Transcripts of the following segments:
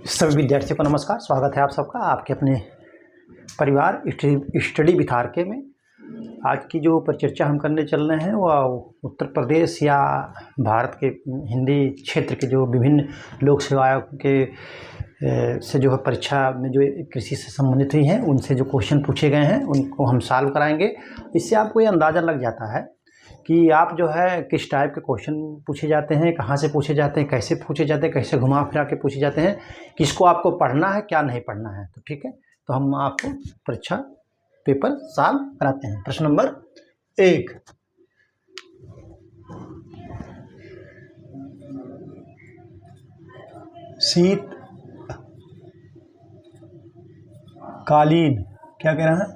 सभी विद्यार्थियों को नमस्कार। स्वागत है आप सबका आपके अपने परिवार स्टडी विथ आरके में। आज की जो परिचर्चा हम करने चल रहे हैं वह उत्तर प्रदेश या भारत के हिंदी क्षेत्र के जो विभिन्न लोक सेवा आयोग के से जो है परीक्षा में जो कृषि से संबंधित ही हैं उनसे जो क्वेश्चन पूछे गए हैं उनको हम सॉल्व कराएंगे। इससे आपको ये अंदाज़ा लग जाता है कि आप जो है किस टाइप के क्वेश्चन पूछे जाते हैं, कहाँ से पूछे जाते हैं, कैसे पूछे जाते हैं, कैसे घुमा फिरा के पूछे जाते हैं, किसको आपको पढ़ना है, क्या नहीं पढ़ना है। तो ठीक है, तो हम आपको परीक्षा पेपर सॉल्व कराते हैं। प्रश्न नंबर 1, शीतकालीन, क्या कह रहा है,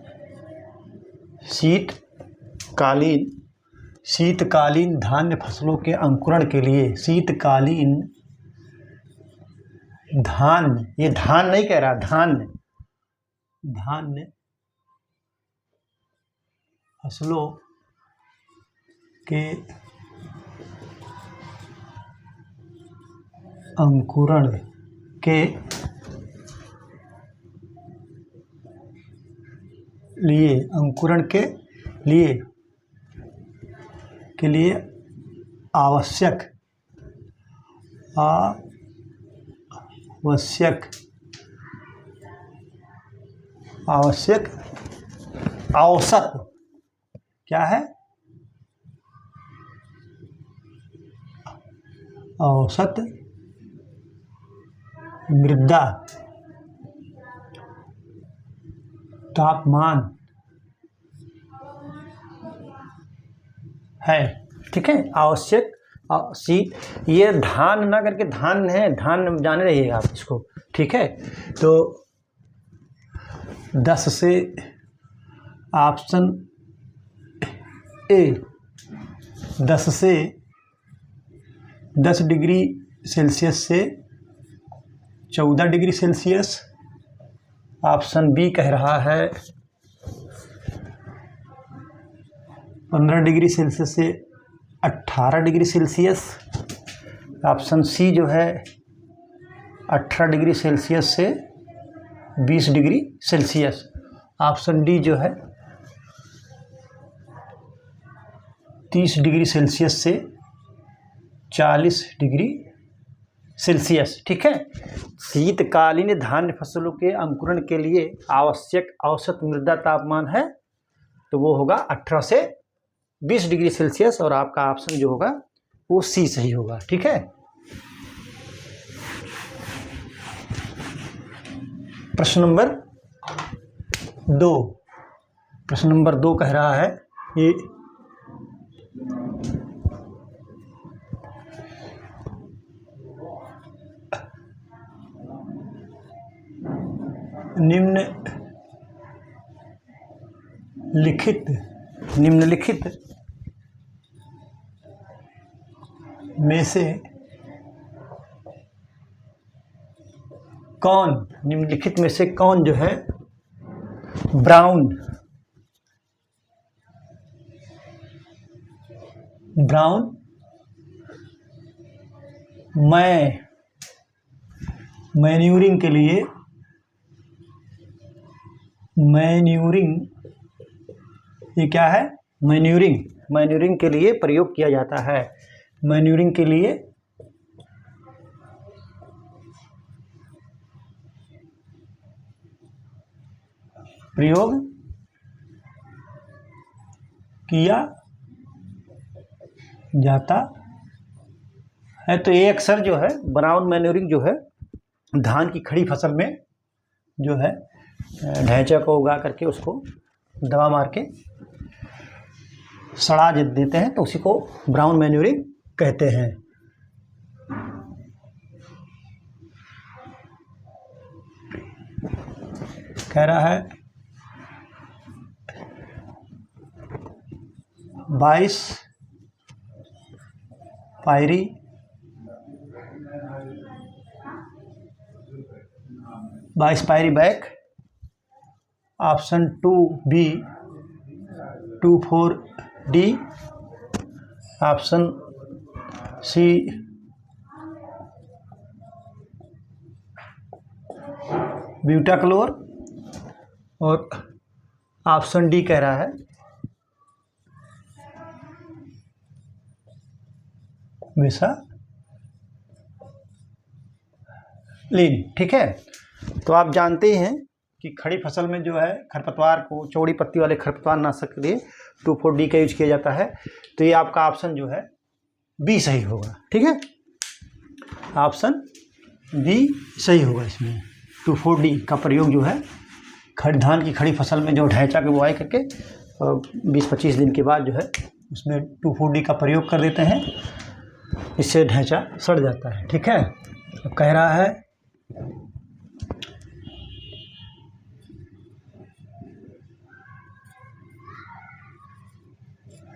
शीतकालीन धान्य फसलों के अंकुरण के लिए, शीतकालीन धान्य, ये धान नहीं कह रहा, धान्य फसलों के अंकुरण के लिए आवश्यक औसत, क्या है, औसत मृदा तापमान है। ठीक है, आवश्यक शीत, ये धान ना करके धान है, धान जाने रहिएगा आप इसको। ठीक है, तो 10 से ऑप्शन ए 10 डिग्री सेल्सियस से 14 डिग्री सेल्सियस। ऑप्शन बी कह रहा है 15 डिग्री सेल्सियस से 18 डिग्री सेल्सियस। ऑप्शन सी जो है 18 डिग्री सेल्सियस से 20 डिग्री सेल्सियस। ऑप्शन डी जो है 30 डिग्री सेल्सियस से 40 डिग्री सेल्सियस। ठीक है, शीतकालीन धान्य फसलों के अंकुरण के लिए आवश्यक औसत मृदा तापमान है तो वो होगा 18 से 20 डिग्री सेल्सियस, और आपका ऑप्शन जो होगा वो सी सही होगा। ठीक है, प्रश्न नंबर 2 कह रहा है ये निम्नलिखित में से कौन जो है ब्राउन मैन्यूरिंग ये क्या है, मैन्यूरिंग के लिए प्रयोग किया जाता है। मैन्यूरिंग के लिए प्रयोग किया जाता है। तो ये अक्सर जो है ब्राउन मैन्यूरिंग जो है धान की खड़ी फसल में जो है ढैंचा को उगा करके उसको दवा मार के सड़ा देते हैं तो उसी को ब्राउन मैन्यूरिंग कहते हैं। कह रहा है 22 pyribac. Option 2B 24D। Option C butachlor, और ऑप्शन डी कह रहा है मिथाइलिन। ठीक है, तो आप जानते ही हैं कि खड़ी फसल में जो है खरपतवार को, चौड़ी पत्ती वाले खरपतवार नाशक के लिए 2,4-D का यूज किया जाता है। तो ये आपका ऑप्शन जो है बी सही होगा। ठीक है, ऑप्शन बी सही होगा। इसमें 2,4-D का प्रयोग जो है धान की खड़ी फसल में जो ढैंचा की बुआई करके 20-25 दिन के बाद जो है उसमें 2,4-D का प्रयोग कर देते हैं, इससे ढैंचा सड़ जाता है। ठीक है, अब कह रहा है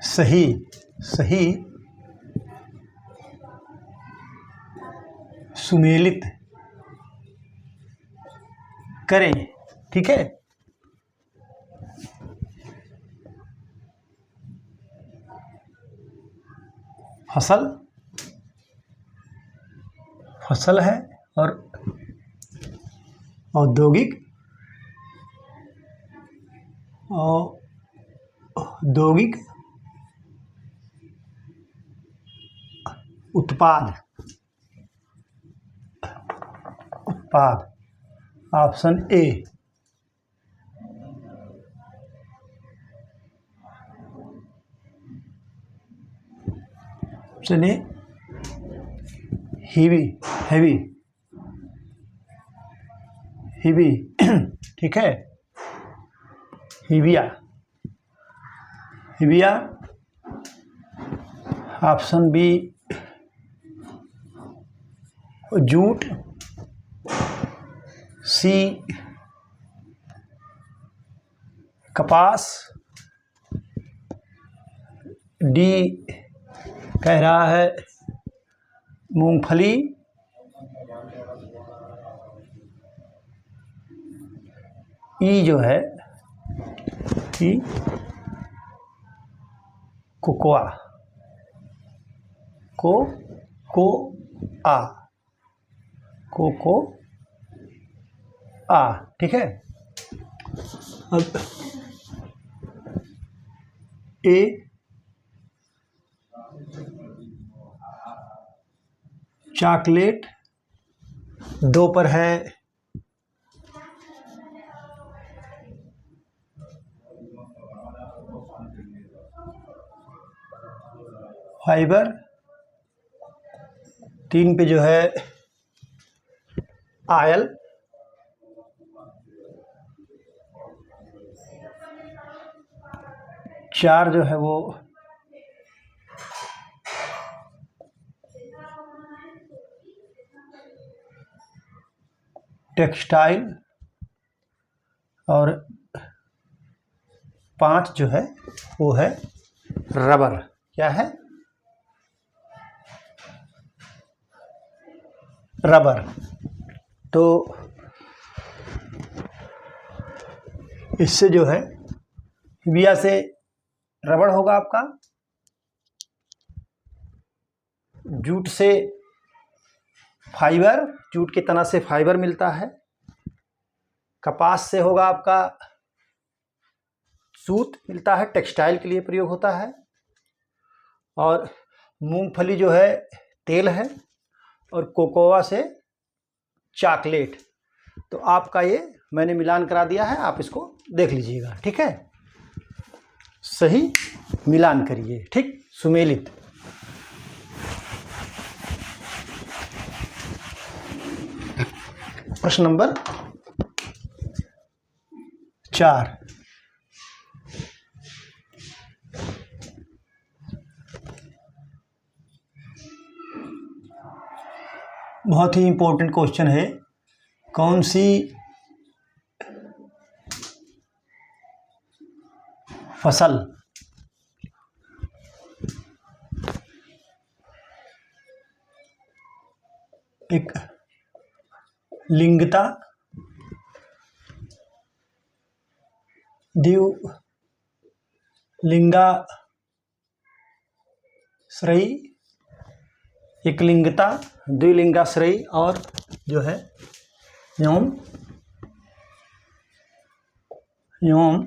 सही सुमेलित करें। ठीक है, फसल है और औद्योगिक उत्पाद ऑप्शन ए। चलिए, हेवी ठीक है, हिबिया ऑप्शन बी जूट, सी कपास, डी कह रहा है मूंगफली, ई जो है कि कोकोआ। ठीक है, अब ए चॉकलेट, 2 पर है फाइबर, 3 पे जो है आयल, 4 जो है वो टेक्सटाइल, और 5 जो है वो है रबर। क्या है? रबर। तो इससे जो है हिबिया से रबड़ होगा आपका, जूट से फाइबर, जूट के तना से फाइबर मिलता है, कपास से होगा आपका सूत मिलता है, टेक्सटाइल के लिए प्रयोग होता है, और मूंगफली जो है तेल है, और कोकोआ से चॉकलेट। तो आपका ये मैंने मिलान करा दिया है, आप इसको देख लीजिएगा। ठीक है, सही मिलान करिए। ठीक, सुमेलित। प्रश्न नंबर 4, बहुत ही इंपॉर्टेंट क्वेश्चन है। कौन सी फसल एक लिंगता, द्विलिंगाश्रयी, एकलिंगता, द्विलिंगाश्रयी और जो है यौन एवं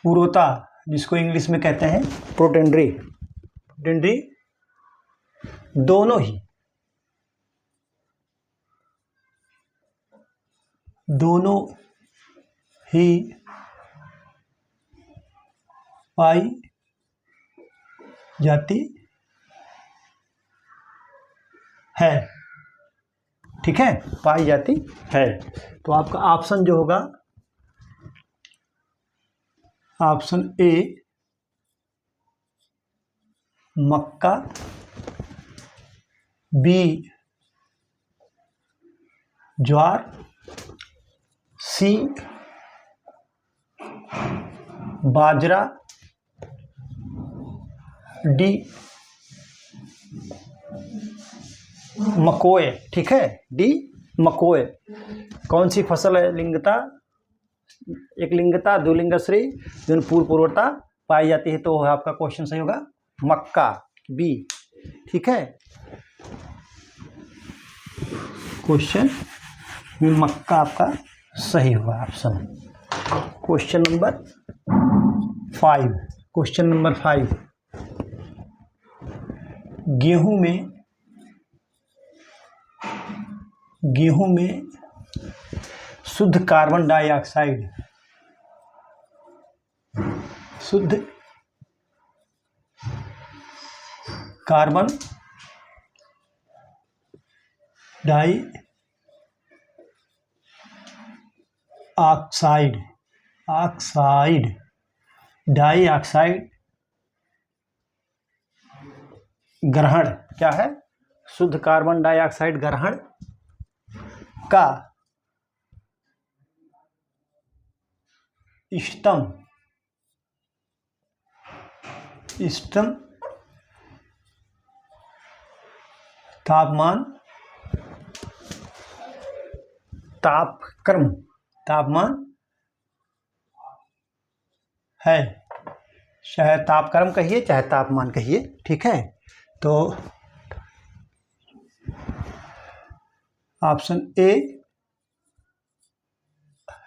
पूर्वता, जिसको इंग्लिश में कहते हैं प्रोटेंड्री, दोनों ही पाई जाती है। ठीक है, पाई जाती है। तो आपका ऑप्शन जो होगा, ऑप्शन ए मक्का, बी ज्वार, सी बाजरा, डी मकोए। ठीक है, डी मकोए। कौन सी फसल है लिंगता, एक लिंगता, दो लिंगश्री, जो पूर्व पूर्वता पाई जाती है? तो आपका क्वेश्चन सही होगा मक्का, बी। ठीक है, क्वेश्चन में मक्का आपका सही होगा ऑप्शन। क्वेश्चन नंबर 5, गेहूं में शुद्ध कार्बन डाइऑक्साइड, शुद्ध कार्बन डाइऑक्साइड ग्रहण, क्या है? शुद्ध कार्बन डाइऑक्साइड ग्रहण का इष्टतम तापमान है, चाहे तापक्रम कहिए चाहे तापमान कहिए। ठीक है, तो option A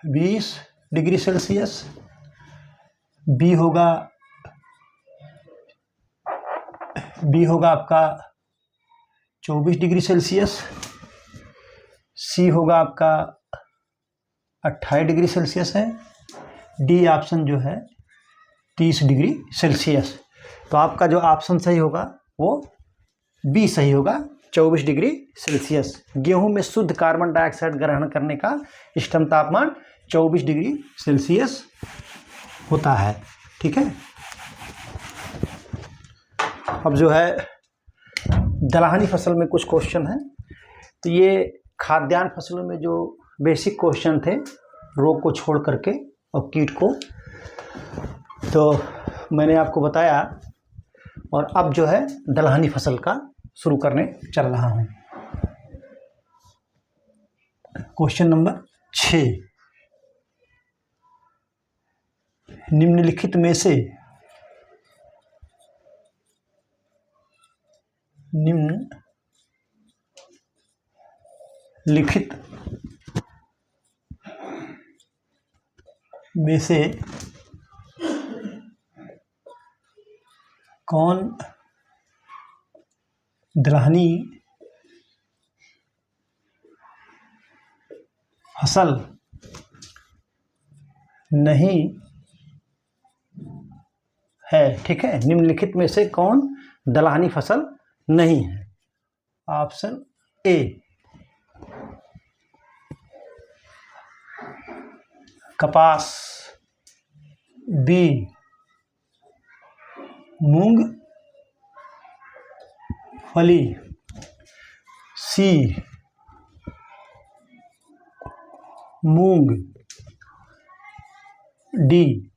20 degree Celsius, B होगा आपका 24 डिग्री सेल्सियस, सी होगा आपका 28 डिग्री सेल्सियस है, डी ऑप्शन जो है 30 डिग्री सेल्सियस। तो आपका जो ऑप्शन सही होगा वो बी सही होगा, 24 डिग्री सेल्सियस। गेहूं में शुद्ध कार्बन डाइऑक्साइड ग्रहण करने का इष्टतम तापमान 24 डिग्री सेल्सियस होता है। ठीक है, अब जो है दलहनी फसल में कुछ क्वेश्चन है। तो ये खाद्यान्न फसलों में जो बेसिक क्वेश्चन थे, रोग को छोड़ करके और कीट को, तो मैंने आपको बताया। और अब जो है दलहनी फसल का शुरू करने चल रहा हूँ। क्वेश्चन नंबर 6, निम्नलिखित में से कौन दलहनी फसल नहीं है? ठीक है, निम्नलिखित में से कौन दलहनी फसल नहीं है? ऑप्शन ए कपास, बी मूंगफली, सी मूंग, डी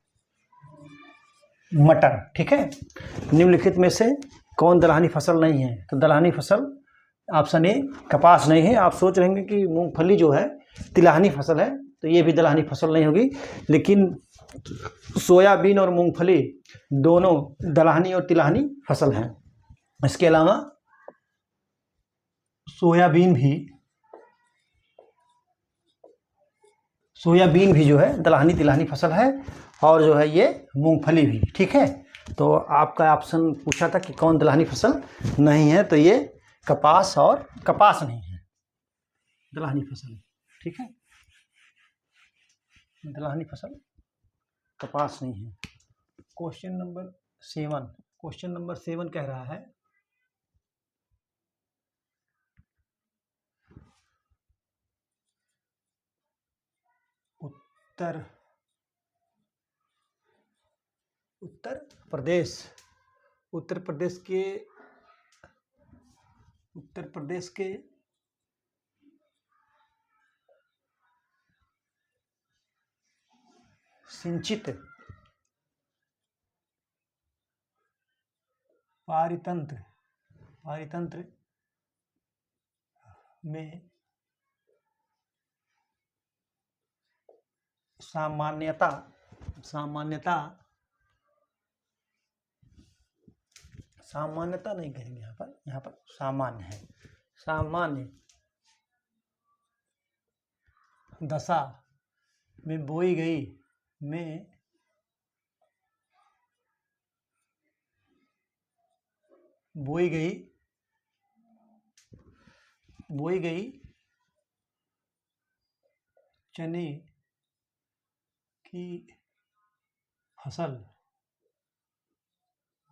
मटर। ठीक है, निम्नलिखित में से कौन दलहनी फसल नहीं है? तो दलहनी फसल ऑप्शन ए कपास नहीं है। आप सोच रहे हैं कि मूंगफली जो है तिलहनी फसल है, तो ये भी दलहनी फसल नहीं होगी। लेकिन सोयाबीन और मूंगफली दोनों दलहनी और तिलहनी फसल हैं। इसके अलावा सोयाबीन भी जो है दलहनी तिलहनी फसल है, और जो है ये मूंगफली भी। ठीक है, तो आपका ऑप्शन पूछा था कि कौन दलहनी फसल नहीं है, तो ये कपास, और कपास नहीं है दलहनी फसल। ठीक है, दलहनी फसल कपास नहीं है। क्वेश्चन नंबर 7 कह रहा है उत्तर प्रदेश के सिंचित पारितंत्र में सामान्यता नहीं कहेंगे, यहाँ पर सामान्य है। सामान्य दशा में बोई गई चने की फसल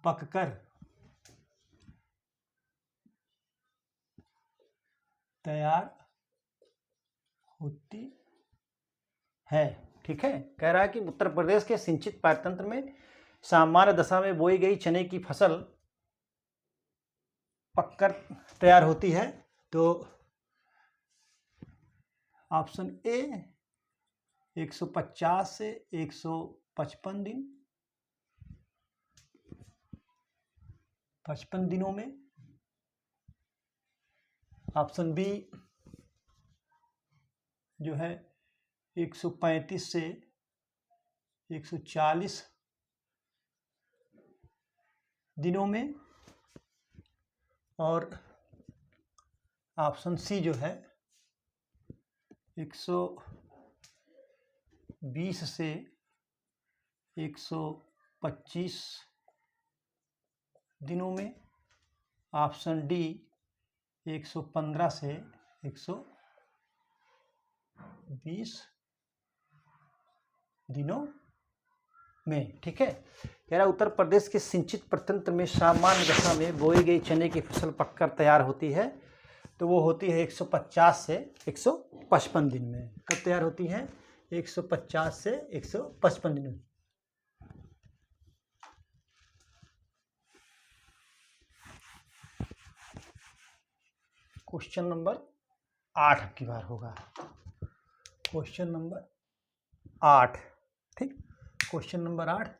पककर तैयार होती है। ठीक है, कह रहा है कि उत्तर प्रदेश के सिंचित पारतंत्र में सामान्य दशा में बोई गई चने की फसल पककर तैयार होती है। तो ऑप्शन ए 150 से 155 दिन, 55 दिनों में। ऑप्शन बी जो है 135 से 140 दिनों में, और ऑप्शन सी जो है 120 से 125 दिनों में। ऑप्शन डी 115 से 120 दिनों में। ठीक है, कह रहा उत्तर प्रदेश के सिंचित प्रतंत्र में सामान्य दशा में बोई गई चने की फसल पककर तैयार होती है, तो वो होती है 150 से 155 दिन में। कब तैयार होती है? 150 से 155 दिन में। क्वेश्चन नंबर 8 अब की बार होगा। क्वेश्चन नंबर 8, ठीक, क्वेश्चन नंबर 8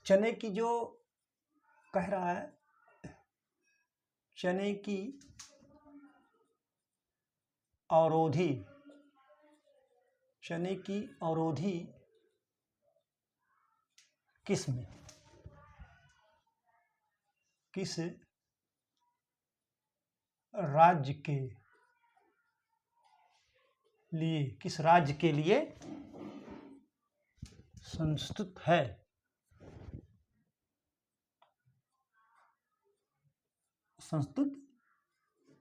चने की जो कह रहा है, चने की अवरोधी किस्म किस राज्य के लिए संस्तुत है?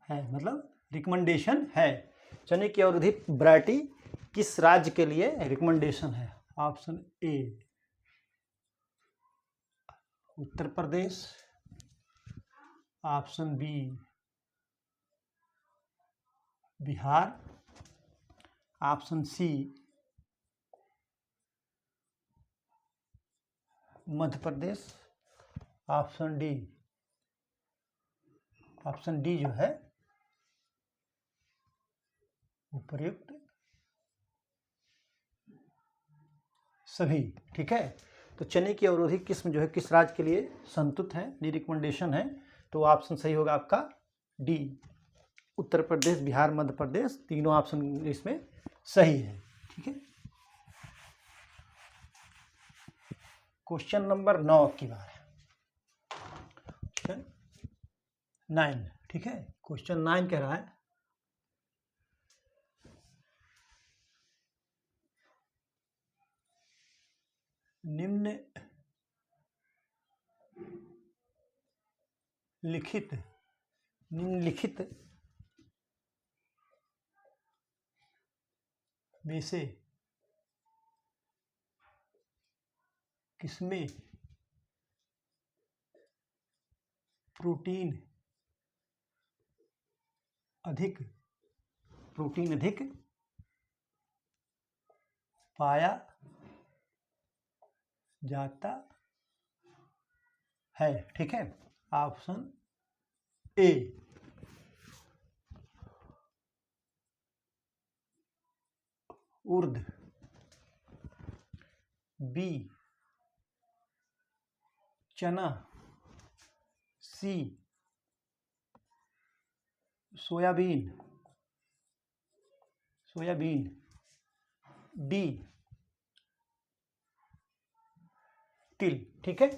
मतलब रिकमेंडेशन है। चने की अवरोधी वैरायटी किस राज्य के लिए रिकमेंडेशन है? Option A Uttar Pradesh, option B Bihar, option C Madhya Pradesh, option D जो है उपर्युक्त सभी। ठीक है, तो चने की अवरोधी किस्म जो है किस राज्य के लिए संतुष्ट है, रिकमेंडेशन है, तो ऑप्शन सही होगा आपका डी उत्तर प्रदेश, बिहार, मध्य प्रदेश, तीनों ऑप्शन इसमें सही है। ठीक है, क्वेश्चन नंबर 9 की बात है। 9, ठीक है। क्वेश्चन 9 कह रहा है निम्नलिखित में से किसमें प्रोटीन अधिक पाया जाता है, ठीक है। ऑप्शन ए उर्द, बी चना, सी सोयाबीन, डी तिल, ठीक है।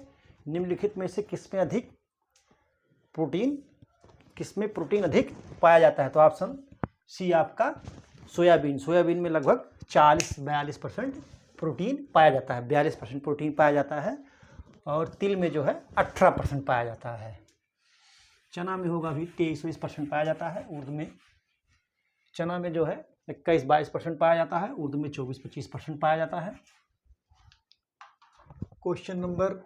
निम्नलिखित में से किसमें प्रोटीन अधिक पाया जाता है? तो ऑप्शन सी आपका सोयाबीन में लगभग 40-42% प्रोटीन पाया जाता है, 42% प्रोटीन पाया जाता है, और तिल में जो है 18% पाया जाता है। चना में होगा भी 23-20% पाया जाता है, उर्द में चना में जो है 21-22% पाया जाता है, उर्द में 24-25% पाया जाता है। क्वेश्चन नंबर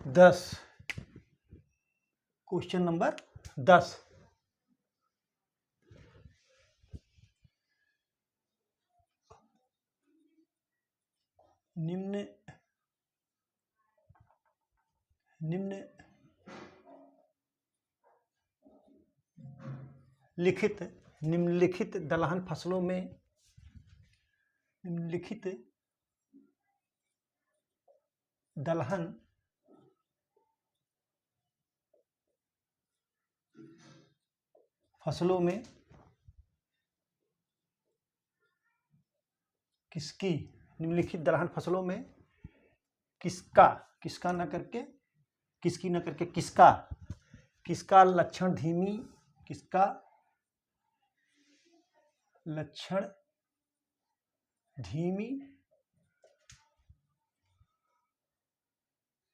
10, निम्नलिखित दलहन फसलों में निम्नलिखित दलहन फसलों में किसका न करके किसका लक्षण धीमी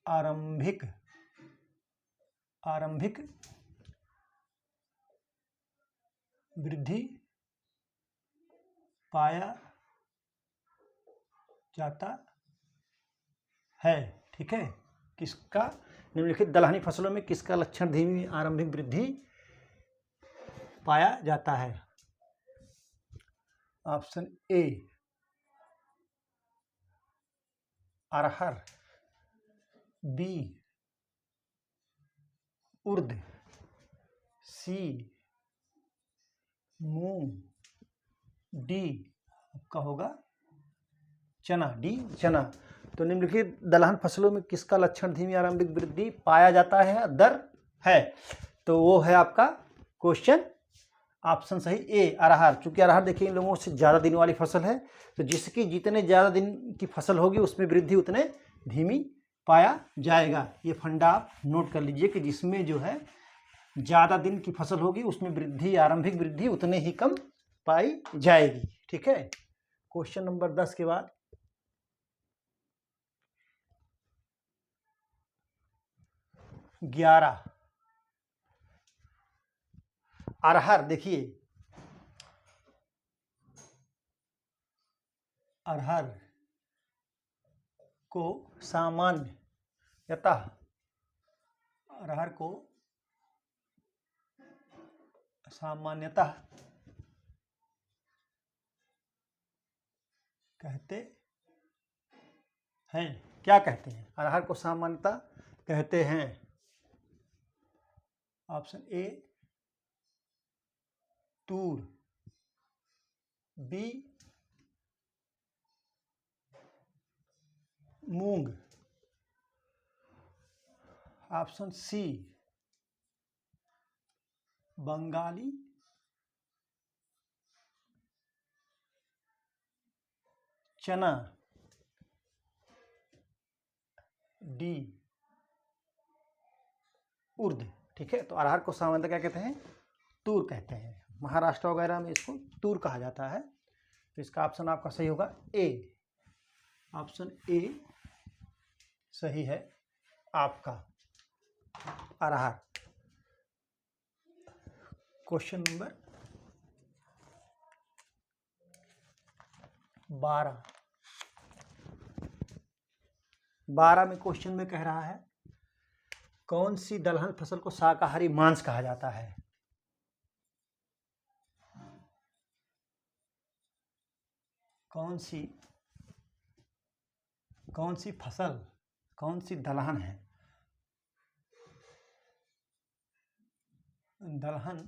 आरंभिक वृद्धि पाया जाता है, ठीक है। किसका निम्नलिखित दलहनी फसलों में किसका लक्षण धीमी आरंभिक वृद्धि पाया जाता है? ऑप्शन ए अरहर, बी उर्द, सी मूंग, डी आपका होगा चना। तो निम्नलिखित दलहन फसलों में किसका लक्षण धीमी आरंभिक वृद्धि पाया जाता है, दर है? तो वो है आपका क्वेश्चन ऑप्शन सही ए अरहर। चूंकि अरहर देखिए इन लोगों से ज़्यादा दिन वाली फसल है, तो जिसकी जितने ज़्यादा दिन की फसल होगी उसमें वृद्धि उतने धीमी पाया जाएगा। ये फंडा आप नोट कर लीजिए कि जिसमें जो है ज़्यादा दिन की फसल होगी उसमें आरंभिक वृद्धि उतने ही कम पाई जाएगी, ठीक है। क्वेश्चन नंबर 10 के बाद 11 अरहर। देखिए अरहर को सामान्यतः कहते हैं, क्या कहते हैं? अरहर को सामान्यतः कहते हैं ऑप्शन ए तूर, बी मूंग, ऑप्शन सी बंगाली चना, डी उर्द, ठीक है। तो अरहर को सामान्यतः क्या कहते हैं, तूर कहते हैं। महाराष्ट्र वगैरह में इसको तूर कहा जाता है। तो इसका ऑप्शन आपका सही होगा ए, ऑप्शन ए सही है आपका, अरहर। क्वेश्चन नंबर 12 में क्वेश्चन में कह रहा है कौन सी दलहन फसल को शाकाहारी मांस कहा जाता है। कौन सी फसल, कौन सी दलहन है, दलहन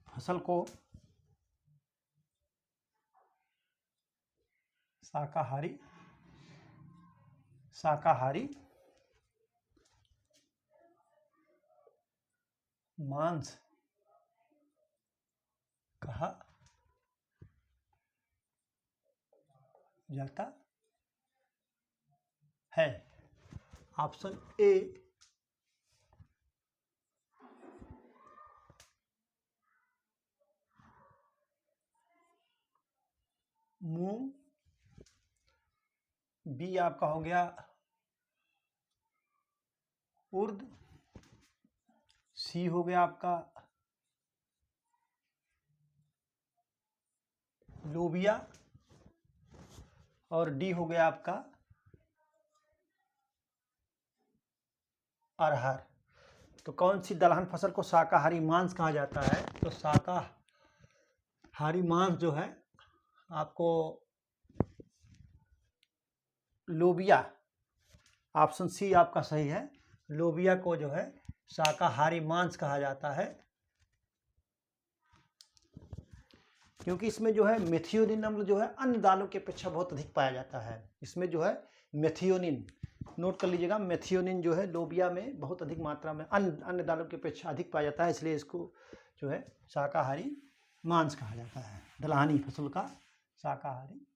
फसल को शाकाहारी मांस कहा जाता है। ऑप्शन ए मूंग, बी आपका हो गया उर्द, सी हो गया आपका लोबिया और डी हो गया आपका अरहर। तो कौन सी दलहन फसल को शाकाहारी मांस कहा जाता है, तो शाकाहारी मांस जो है आपको लोबिया, ऑप्शन सी आपका सही है। लोबिया को जो है शाकाहारी मांस कहा जाता है, क्योंकि इसमें जो है मेथियोनिन अम्ल जो है अन्य दालों की अपेक्षा बहुत अधिक पाया जाता है। इसमें जो है मेथियोनिन, नोट कर लीजिएगा, मेथियोनिन जो है लोबिया में बहुत अधिक मात्रा में अन्य दालों की अपेक्षा अधिक पाया जाता है, इसलिए इसको जो है शाकाहारी मांस कहा जाता है, दलहनी फसल का शाकाहारी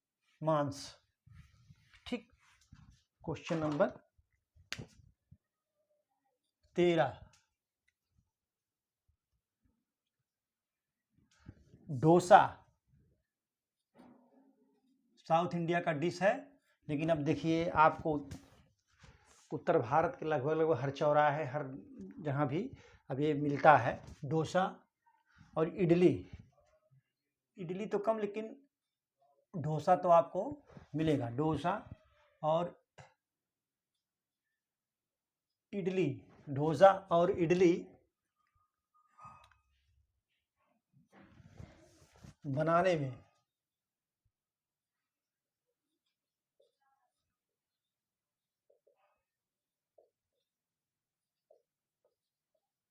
मांस। ठीक। Question number 13, dosa south India का डिश है, लेकिन अब देखिए आपको उत्तर भारत के लगभग हर चौराहे, हर जहाँ भी अब ये मिलता है डोसा और इडली तो कम, लेकिन डोसा तो आपको मिलेगा। डोसा और इडली, डोसा और इडली बनाने में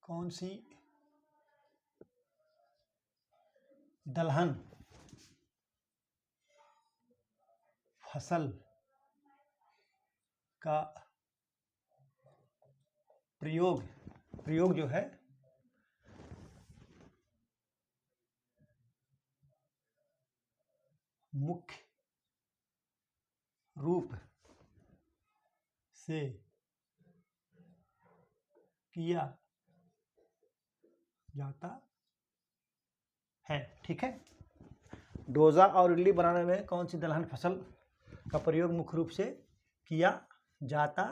कौन सी दलहन फसल का प्रयोग जो है मुख्य रूप से किया जाता है। ठीक है। डोसा और इडली बनाने में कौन सी दलहन फसल का प्रयोग मुख्य रूप से किया जाता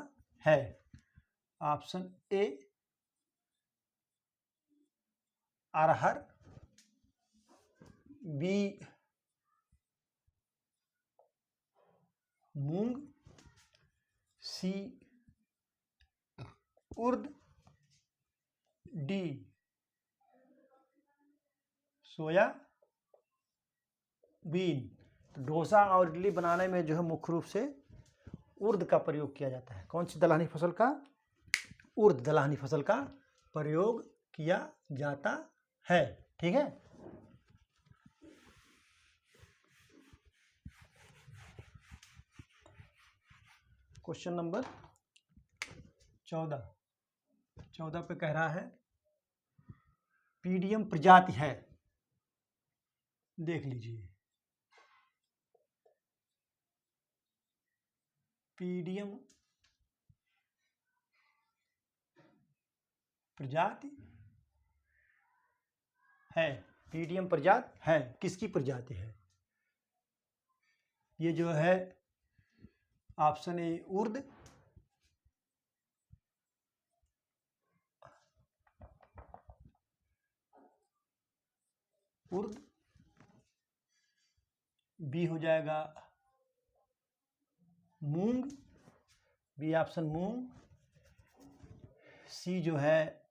है। ऑप्शन ए अरहर, बी मूंग, सी उर्द, डी सोयाबीन। तो डोसा और इडली बनाने में जो है मुख्य रूप से उर्द का प्रयोग किया जाता है। कौन सी दलहनी फसल का, उर्द दलहनी फसल का प्रयोग किया जाता है। ठीक है। क्वेश्चन नंबर 14 पे कह रहा है पीडियम प्रजाति है, देख लीजिए। पीडियम प्रजाति है, पीडियम प्रजाति है। किसकी प्रजाति है? ये जो है ऑप्शन ए उर्द, उर्द, बी हो जाएगा मूंग, बी ऑप्शन मूंग, सी जो है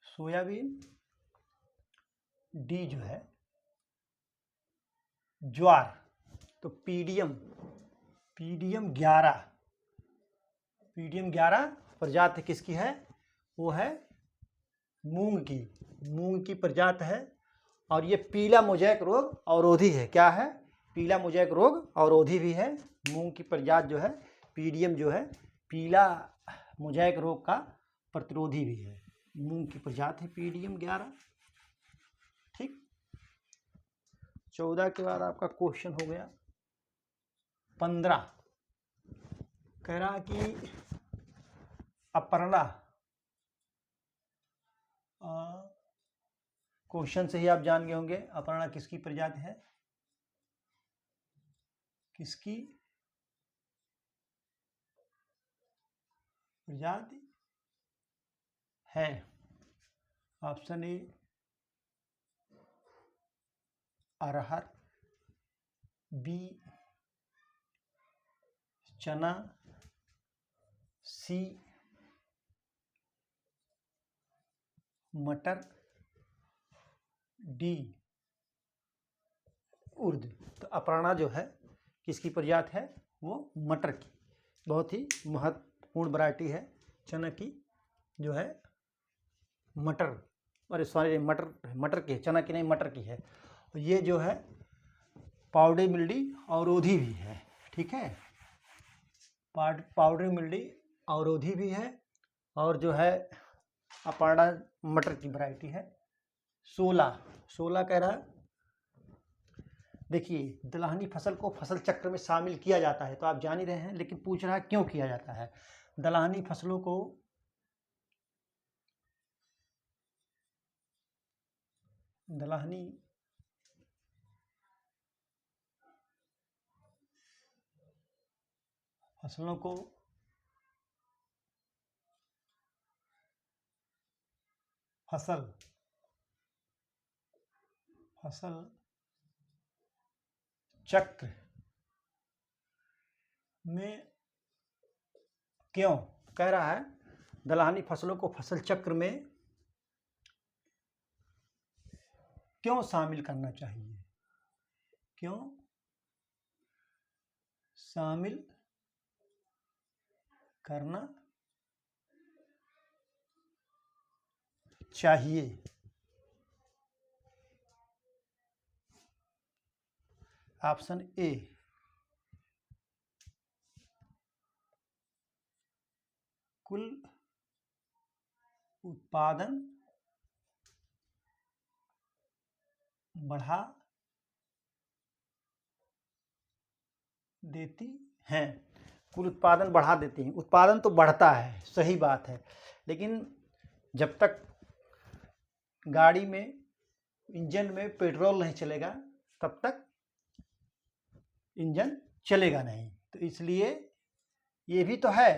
सोयाबीन, डी जो है ज्वार। तो पीडियम 11, पीडियम 11 प्रजाति किसकी है? वो है मूंग की, मूंग की प्रजाति है। और ये पीला मोज़ेक रोग अवरोधी है। क्या है? पीला मोज़ेक रोग अवरोधी भी है। मूंग की प्रजाति जो है पीडियम जो है पीला मोज़ेक रोग का प्रतिरोधी भी है। मूंग की प्रजाति है पीडियम 11। ठीक, 14 के बाद आपका क्वेश्चन हो गया 15। कह रहा कि अपर्णा, क्वेश्चन से ही आप जान गए होंगे अपर्णा किसकी प्रजाति है, किसकी प्रजाति है? ऑप्शन ए अरहर, बी चना, सी मटर, डी उर्द। तो अपर्णा जो है किसकी प्रजाति है? वो मटर की, बहुत ही महत्वपूर्ण वैरायटी है चना की, जो है मटर, अरे सॉरी मटर की है, चना की नहीं मटर की है। ये जो है पाउडरी मिल्डी अवरोधी भी है। ठीक है, पाउडरी मिल्डी अवरोधी भी है। और जो है अपर्णा मटर की वैरायटी है। 16 कह रहा है, देखिए दलहनी फसल को फसल चक्र में शामिल किया जाता है, तो आप जान ही रहे हैं, लेकिन पूछ रहा है क्यों किया जाता है। दलहनी फसलों को दलहनी फसलों को फसल चक्र में क्यों, कह रहा है दलहनी फसलों को फसल चक्र में क्यों शामिल करना चाहिए, क्यों शामिल करना चाहिए। ऑप्शन ए कुल उत्पादन बढ़ा देती हैं, कुल उत्पादन बढ़ा देती हैं। उत्पादन तो बढ़ता है, सही बात है, लेकिन जब तक गाड़ी में इंजन में पेट्रोल नहीं चलेगा तब तक इंजन चलेगा नहीं। तो इसलिए ये भी तो है,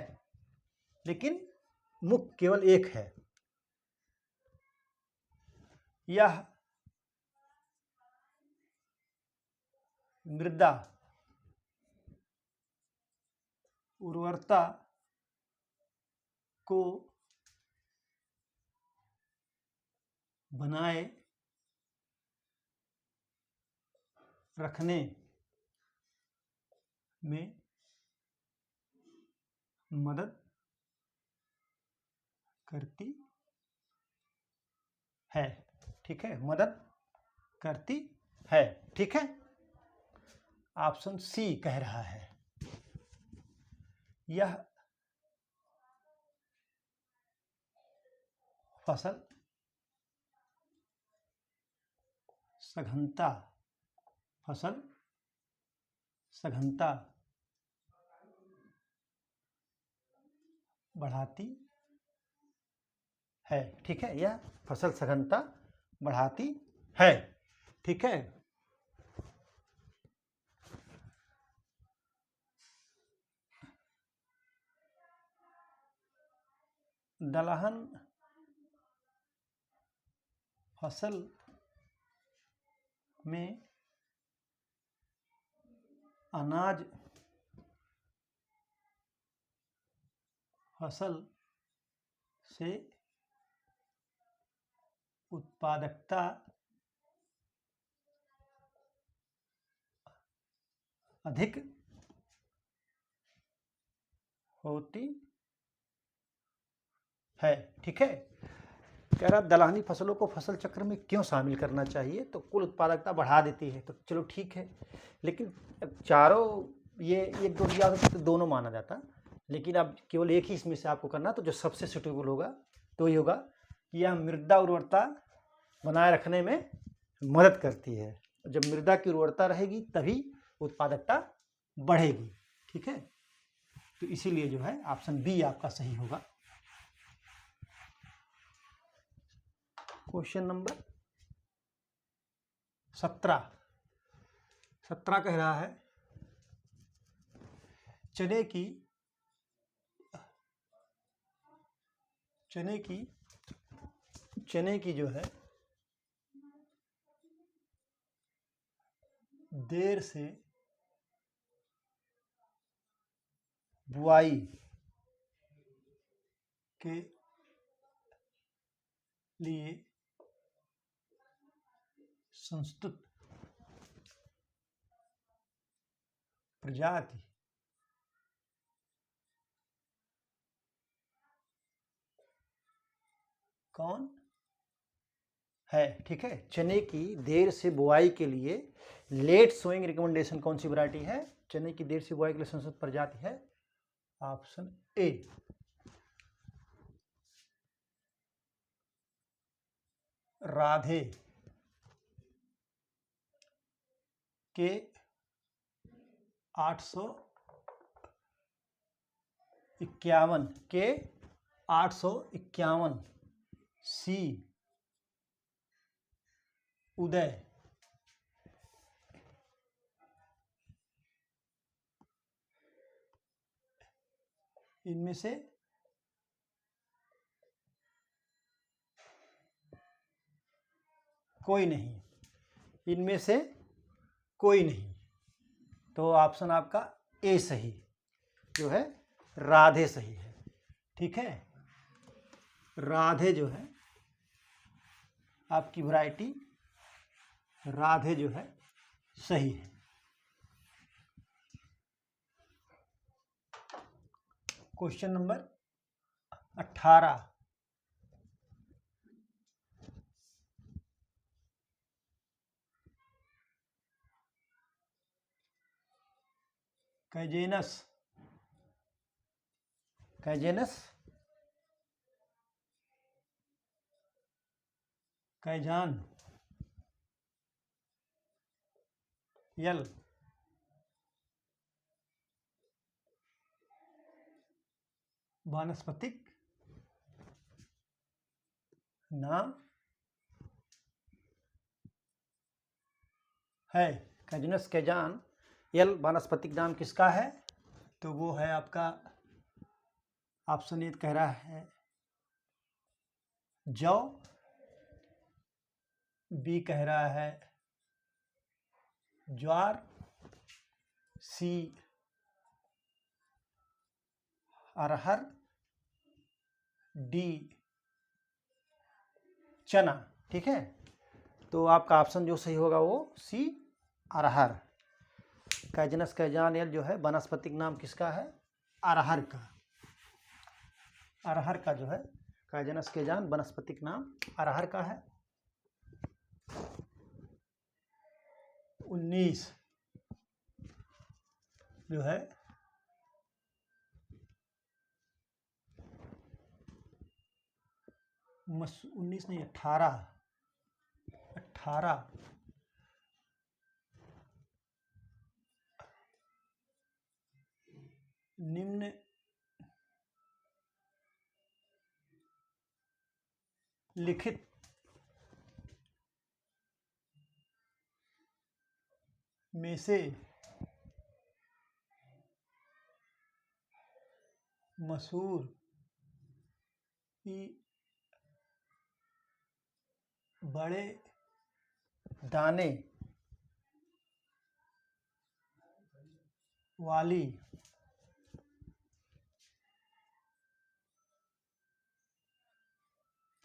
लेकिन मुख्य केवल एक है। यह मृदा उर्वरता को बनाए रखने में मदद करती है। ठीक है, मदद करती है। ठीक है, ऑप्शन सी कह रहा है यह फसल सघनता सघनता बढ़ाती है। ठीक है, यह फसल सघनता बढ़ाती है। ठीक है, दलहन फसल में अनाज फसल से उत्पादकता अधिक होती है। ठीक है, कह रहा दलहनी फसलों को फसल चक्र में क्यों शामिल करना चाहिए, तो कुल उत्पादकता बढ़ा देती है। तो चलो ठीक है, लेकिन चारों ये एक दो दिया तो दोनों माना जाता, लेकिन अब केवल एक ही इसमें से आपको करना, तो जो सबसे सुटेबल होगा तो ये होगा कि यह मृदा उर्वरता बनाए रखने में मदद करती है। जब मृदा की उर्वरता रहेगी तभी उत्पादकता बढ़ेगी। ठीक है, तो इसीलिए जो है ऑप्शन बी आपका सही होगा। क्वेश्चन नंबर 17 कह रहा है चने की जो है देर से बुआई के लिए संस्तुत प्रजाति कौन है। ठीक है, चने की देर से बुआई के लिए लेट सोइंग रिकमेंडेशन कौन सी वैरायटी है। चने की देर से बुआई के लिए संस्तुत प्रजाति है ऑप्शन ए, राधे के 851 सी उदय इनमें से कोई नहीं, इनमें से कोई नहीं, तो ऑप्शन आपका ए सही जो है राधे सही है। ठीक है, राधे जो है आपकी वैरायटी राधे जो है सही है। क्वेश्चन नंबर 18 कैजेनस कैजान यल वानस्पतिक नाम है। कैजेनस कैजान यल वानस्पतिक नाम किसका है, तो वो है आपका ऑप्शन ए कह रहा है जौ, बी कह रहा है ज्वार, सी अरहर, डी चना। ठीक है, तो आपका ऑप्शन जो सही होगा वो सी अरहर। कैजेनस कैजान यल जो है वानस्पतिक नाम किसका है, अरहर का। अरहर का जो है कैजेनस कैजान वानस्पतिक नाम अरहर का है। 19 जो है 19 नहीं 18 18 निम्न लिखित में से मसूर की बड़े दाने वाली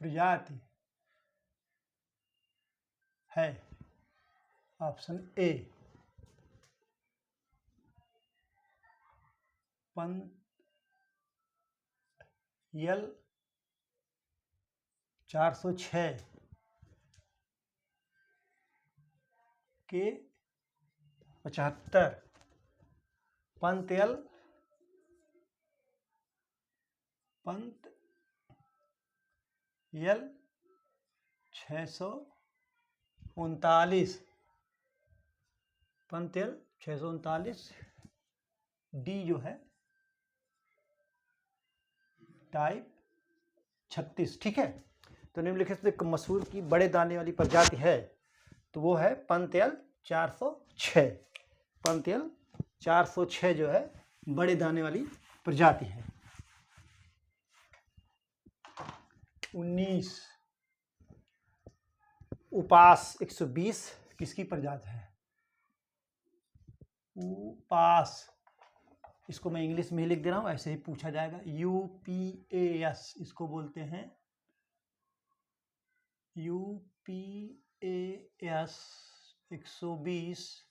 प्रजाति है? ऑप्शन ए पंतयल 406 के 75, पंतयल 639, पंतयल 639, डी जो है टाइप 36। ठीक है, तो निम्नलिखित मसूर की बड़े दाने वाली प्रजाति है, तो वो है पंतयल 406। पंतयल 406 जो है बड़े दाने वाली प्रजाति है। 19 उपास 120 किसकी प्रजाति है? उपास, इसको मैं इंग्लिश में ही लिख दे रहा हूँ, ऐसे ही पूछा जाएगा। UPAS इसको बोलते हैं। UPAS 120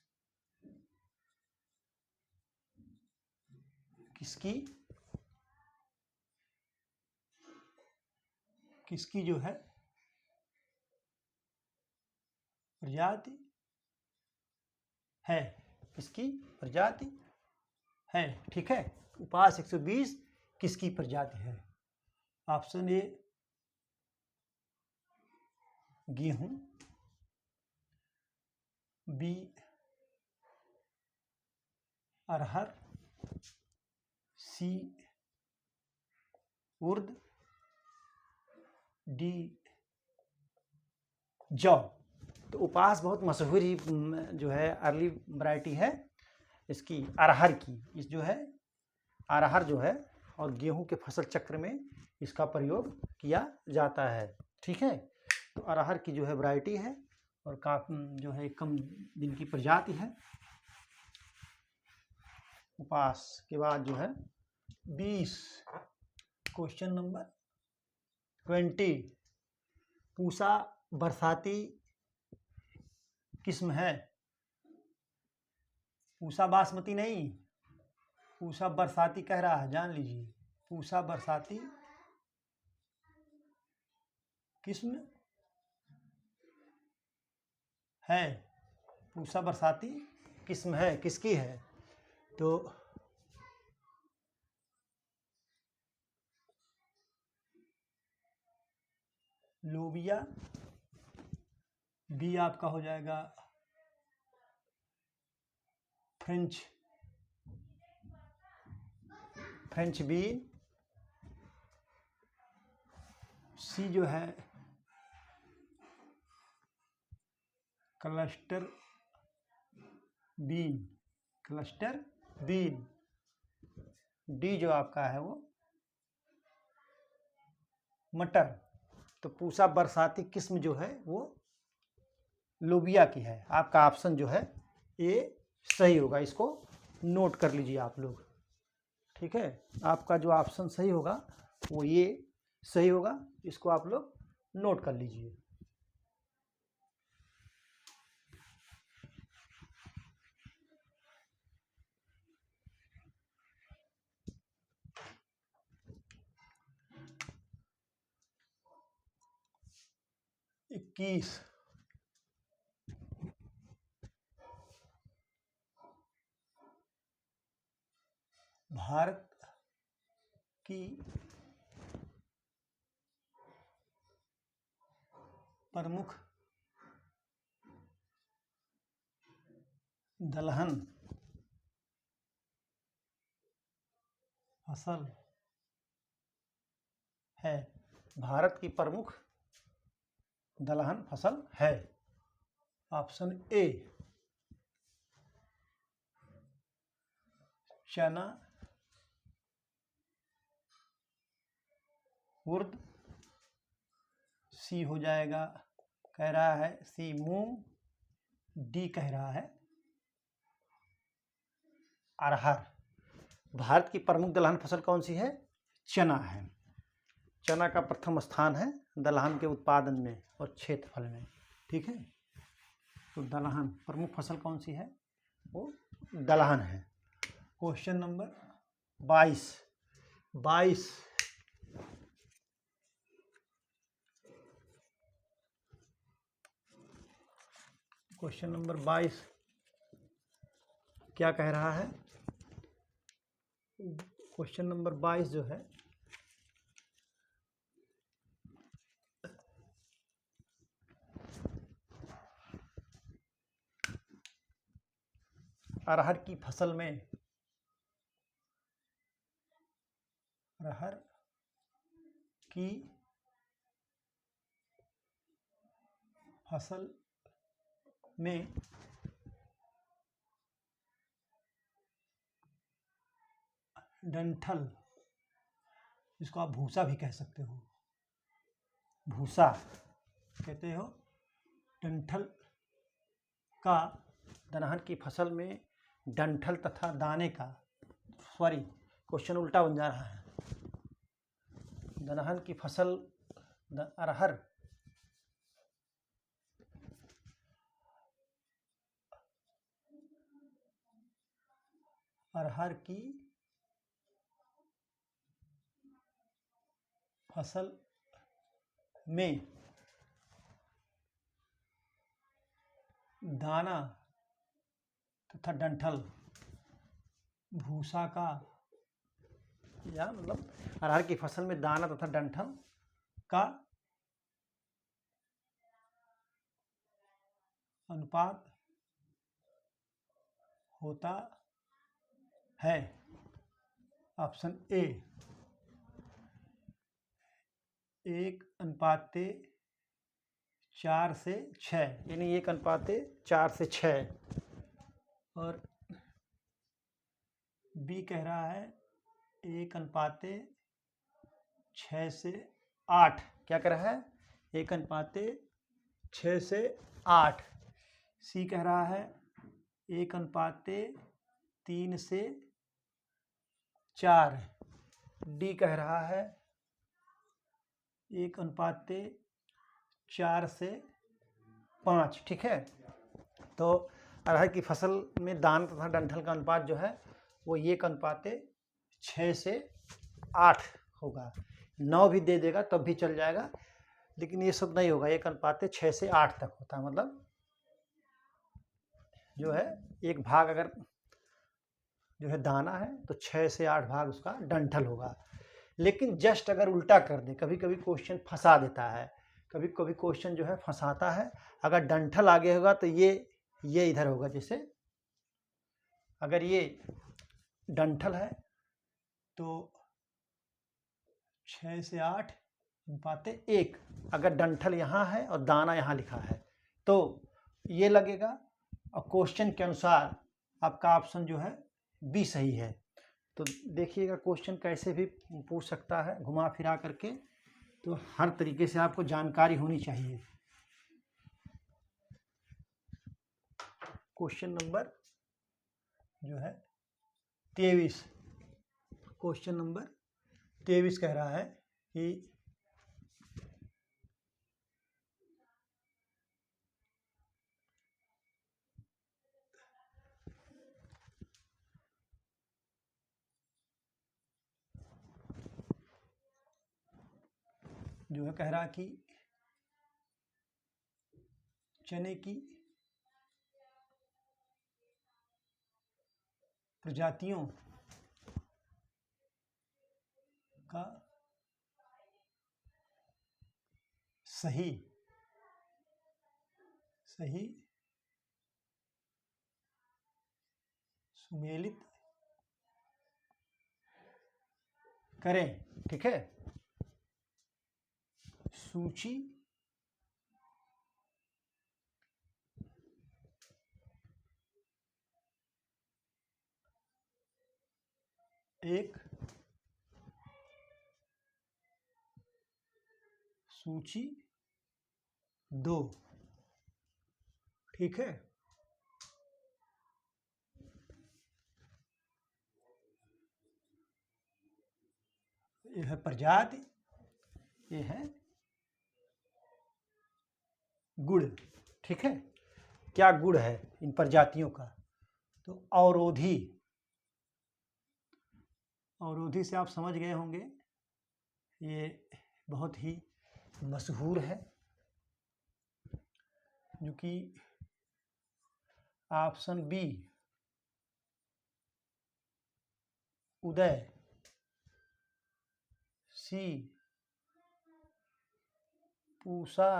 किसकी जो है प्रजाति है? किसकी प्रजाति है? ठीक है, उपास 120 किसकी प्रजाति है? ऑप्शन ए गेहूं, बी अरहर, सी उर्द, डी जौ। तो उपास बहुत मशहूर ही जो है अर्ली वैरायटी है इसकी, अरहर की। इस जो है अरहर जो है और गेहूं के फसल चक्र में इसका प्रयोग किया जाता है। ठीक है, तो अरहर की जो है वैरायटी है और जो है कम दिन की प्रजाति है। उपास के बाद जो है 20, क्वेश्चन नंबर 20, पूसा बरसाती किस्म है? पूसा बासमती नहीं, पूसा बरसाती कह रहा है, जान लीजिए। पूसा बरसाती किस्म है, पूसा बरसाती किस्म है, किसकी है? तो लोबिया, बी आपका हो जाएगा फ्रेंच बीन, सी जो है क्लस्टर बीन, डी जो आपका है वो मटर। तो पूसा बरसाती किस्म जो है वो लोबिया की है। आपका ऑप्शन जो है ये सही होगा, इसको नोट कर लीजिए आप लोग। ठीक है, आपका जो ऑप्शन सही होगा वो ये सही होगा, इसको आप लोग नोट कर लीजिए। इक्कीस, भारत की प्रमुख दलहन फसल है। भारत की प्रमुख दलहन फसल है। ऑप्शन ए चना, उर्द, सी हो जाएगा, कह रहा है सी मूंग, डी कह रहा है अरहर। भारत की प्रमुख दलहन फसल कौन सी है? चना है। चना का प्रथम स्थान है दलहन के उत्पादन में और क्षेत्रफल में। ठीक है, तो दलहन प्रमुख फसल कौन सी है? वो दलहन है। Question number 22। क्वेश्चन नंबर 22 क्या कह रहा है? क्वेश्चन नंबर 22 जो है अरहर की फसल में डंठल, जिसको आप भूसा भी कह सकते हो, भूसा कहते हो, डंठल का दलहन की फसल में डंठल तथा दाने का, सॉरी क्वेश्चन उल्टा बन जा रहा है। दलहन की फसल अरहर की फसल में दाना तथा डंठल भूसा का, या मतलब अरहर की फसल में दाना तथा डंठल का अनुपात होता है। ऑप्शन ए 1:4:6, यानी 1:4:6, और बी कह रहा है 1:6:8। क्या कह रहा है? 1:6:8। सी कह रहा है 1:3:4। डी कह रहा है 1:4:5। ठीक है, तो अरहर की फसल में दाना तथा डंठल का अनुपात जो है वो 1:6:8 होगा। 9 भी दे देगा तब भी चल जाएगा, लेकिन ये सब नहीं होगा। 1:6:8 तक होता है, मतलब जो है एक भाग अगर जो है दाना है तो 6 से 8 भाग उसका डंठल होगा। लेकिन जस्ट अगर उल्टा कर दे, कभी कभी क्वेश्चन फंसा देता है, कभी कभी क्वेश्चन जो है फंसाता है। अगर डंठल आगे होगा तो ये इधर होगा। जैसे अगर ये डंठल है तो 6 से 8:1। अगर डंठल यहाँ है और दाना यहाँ लिखा है तो ये लगेगा, और क्वेश्चन के अनुसार आपका ऑप्शन जो है बी सही है। तो देखिएगा क्वेश्चन कैसे भी पूछ सकता है घुमा फिरा करके, तो हर तरीके से आपको जानकारी होनी चाहिए। क्वेश्चन नंबर जो है 23, क्वेश्चन नंबर 23 कह रहा है कि जो है कह रहा कि चने की प्रजातियों का सही सुमेलित करें, ठीक है। सूची एक, सूची दो, ठीक है। ये है प्रजाति, ये है गुण, ठीक है। क्या गुण है इन प्रजातियों का? तो अवरोधी, अवरोधी से आप समझ गए होंगे, ये बहुत ही मशहूर है, जो कि ऑप्शन बी उदय, सी पूसा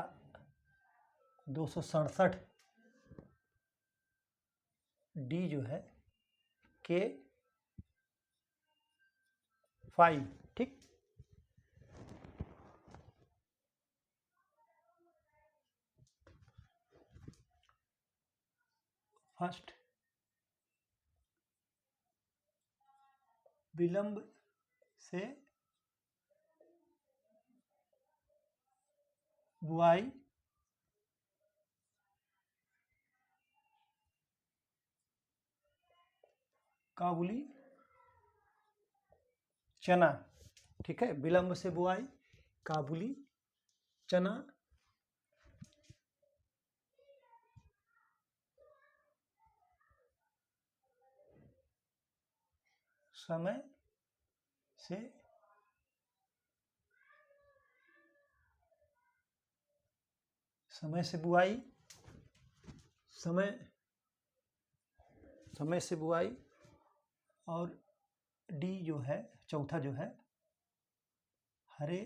267, डी जो है के 5, ठीक। फर्स्ट, विलंब से बुआई काबुली चना, ठीक है। विलंब से बुआई काबुली चना, समय से बुआई, समय से बुआई, और डी जो है चौथा जो है हरे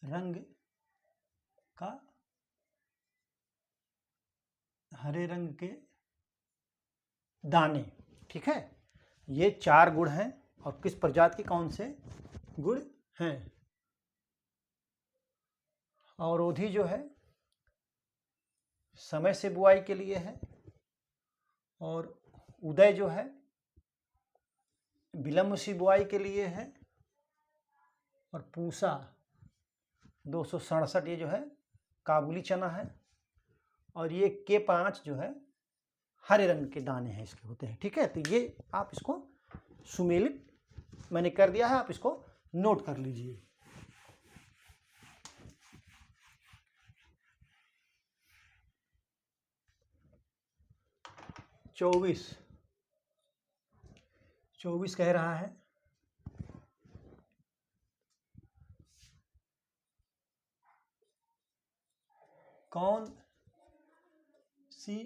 रंग का, हरे रंग के दाने, ठीक है। ये 4 गुण हैं, और किस प्रजाति के कौन से गुण हैं? अवरोधी जो है समय से बुआई के लिए है, और उदय जो है विलंब से बुआई के लिए है, और पूसा 267 ये जो है काबुली चना है, और ये के 5 जो है हरे रंग के दाने हैं इसके होते हैं, ठीक है। तो ये आप इसको सुमेलित मैंने कर दिया है, आप इसको नोट कर लीजिए। चौबीस कह रहा है कौन सी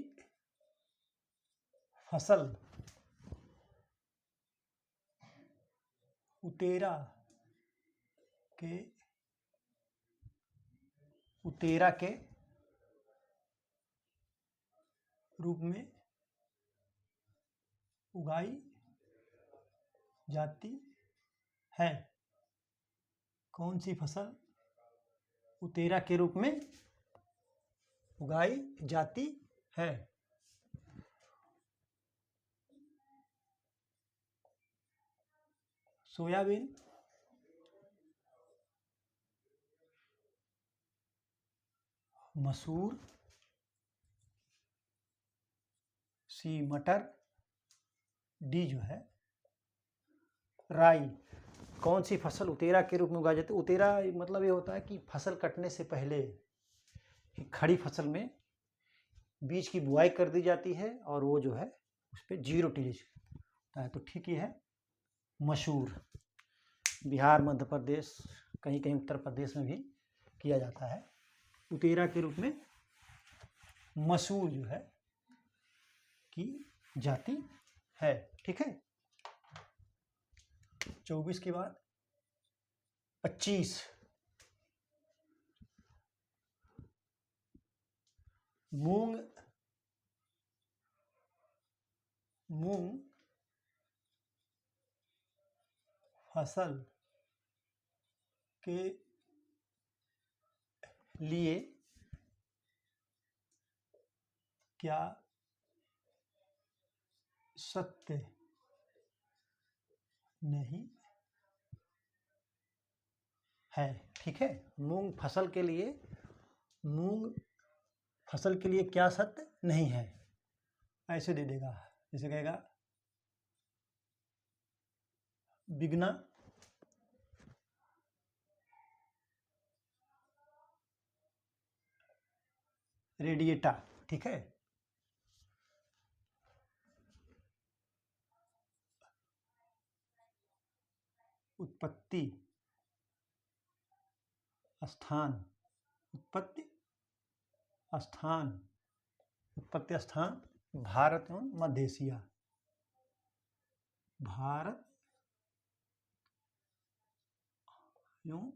फसल उतेरा के रूप में उगाई जाती है? कौन सी फसल उतेरा के रूप में उगाई जाती है? सोयाबीन, मसूर, सी मटर, डी जो है राई। कौन सी फसल उतेरा के रूप में उगाई जाती है? उतेरा मतलब ये होता है कि फसल कटने से पहले खड़ी फसल में बीज की बुआई कर दी जाती है, और वो जो है उस पर 0 टिलेज होता है। तो ठीक ही है मसूर। बिहार, मध्य प्रदेश, कहीं कहीं उत्तर प्रदेश में भी किया जाता है। उतेरा के रूप में मसूर जो है की जाती है, ठीक है। 24 के बाद 25, मूंग फसल के लिए क्या सत्य नहीं है। ठीक है, मूंग फसल के लिए क्या सत्य नहीं है, ऐसे दे देगा। जैसे कहेगा बिगना रेडिएटा। ठीक है, उत्पत्ति स्थान भारत एवं मध्य एशिया। भारत एवं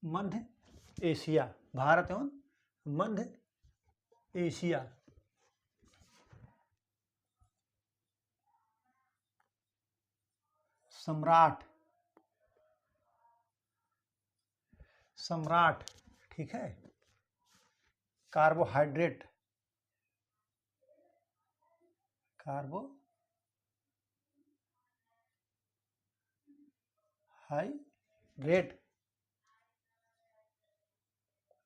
मध्य एशिया। भारत एवं मध्य एशिया। सम्राट। ठीक है, कार्बोहाइड्रेट हाइड्रेट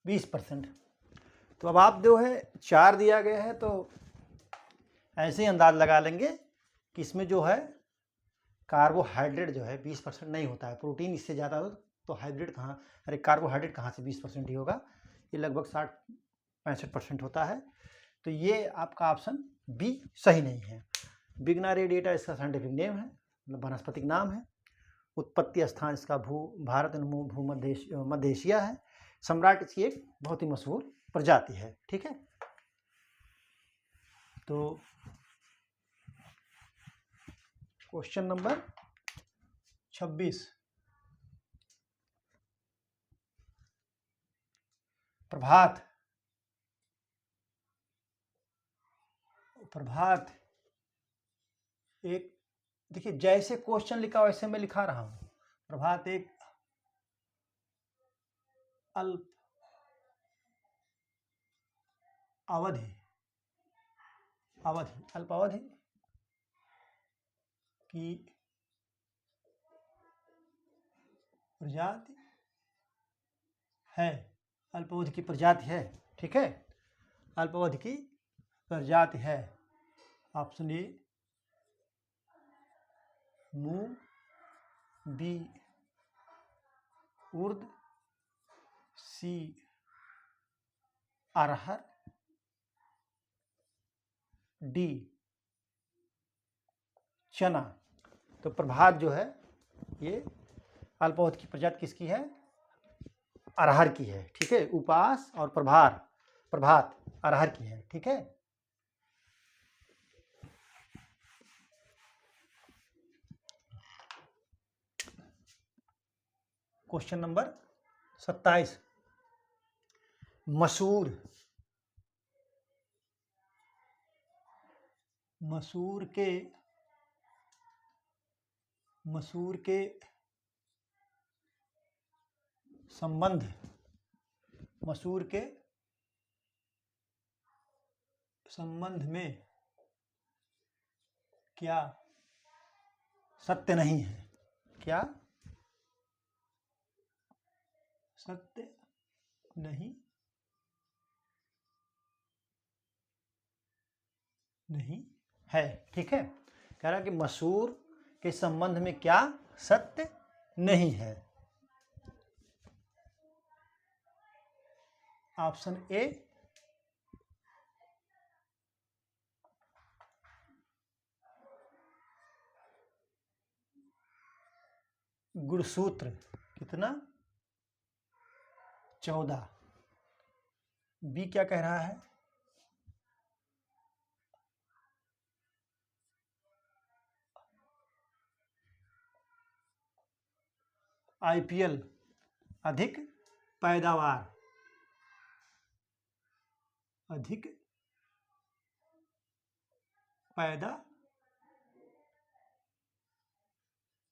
20%। तो अब आप जो है 4 दिया गया है, तो ऐसे ही अंदाज लगा लेंगे कि इसमें जो है कार्बोहाइड्रेट जो है 20% नहीं होता है। प्रोटीन इससे ज़्यादा हो तो हाइड्रेट कहाँ, अरे कार्बोहाइड्रेट कहाँ से 20% ही होगा, ये लगभग 60-65% होता है। तो ये आपका ऑप्शन बी सही नहीं है। बिगना रेडिएटा इसका साइंटिफिक नेम है, मतलब वनस्पतिक नाम है। उत्पत्ति स्थान इसका भारत मध्य एशिया है। सम्राट इसकी एक बहुत ही मशहूर प्रजाति है। ठीक है, तो क्वेश्चन नंबर 26, प्रभात एक, देखिए जैसे क्वेश्चन लिखा वैसे मैं लिखा रहा हूं। प्रभात एक अल्पावधि की प्रजाति है। अल्पावधि की प्रजाति है। ठीक है, अल्पावधि की प्रजाति है। ऑप्शन ए मूंग, बी उर्द, सी अरहर, डी चना। तो प्रभात जो है ये अल्पावधि की प्रजाति किसकी है, अरहर की है। ठीक है, उपास और प्रभात अरहर की है। ठीक है, क्वेश्चन नंबर 27, मसूर के संबंध में क्या सत्य नहीं है। क्या सत्य नहीं है। ठीक है, कह रहा कि मसूर के संबंध में क्या सत्य नहीं है। ऑप्शन ए गुणसूत्र कितना 14। बी क्या कह रहा है, आईपीएल अधिक पैदावार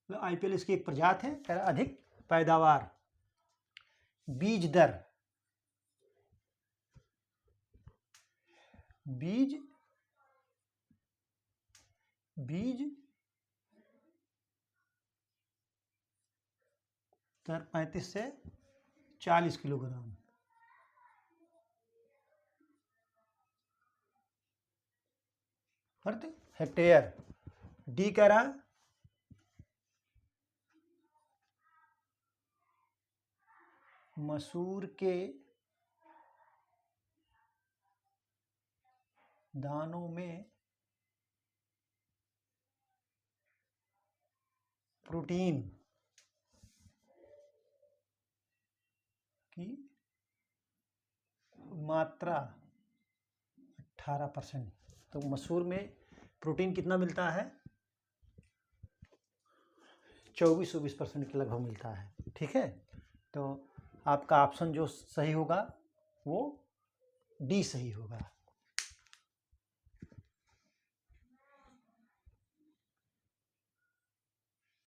IPL इसकी एक प्रजाति है। कह रहा अधिक पैदावार। बीज दर, बीज दर 35 से 40 किलोग्राम। प्रति हेक्टेयर। डी कह रहा मसूर के दानों में प्रोटीन की मात्रा 18%। तो मसूर में प्रोटीन कितना मिलता है? 24-24% के लगभग मिलता है। ठीक है, तो आपका ऑप्शन जो सही होगा वो डी सही होगा।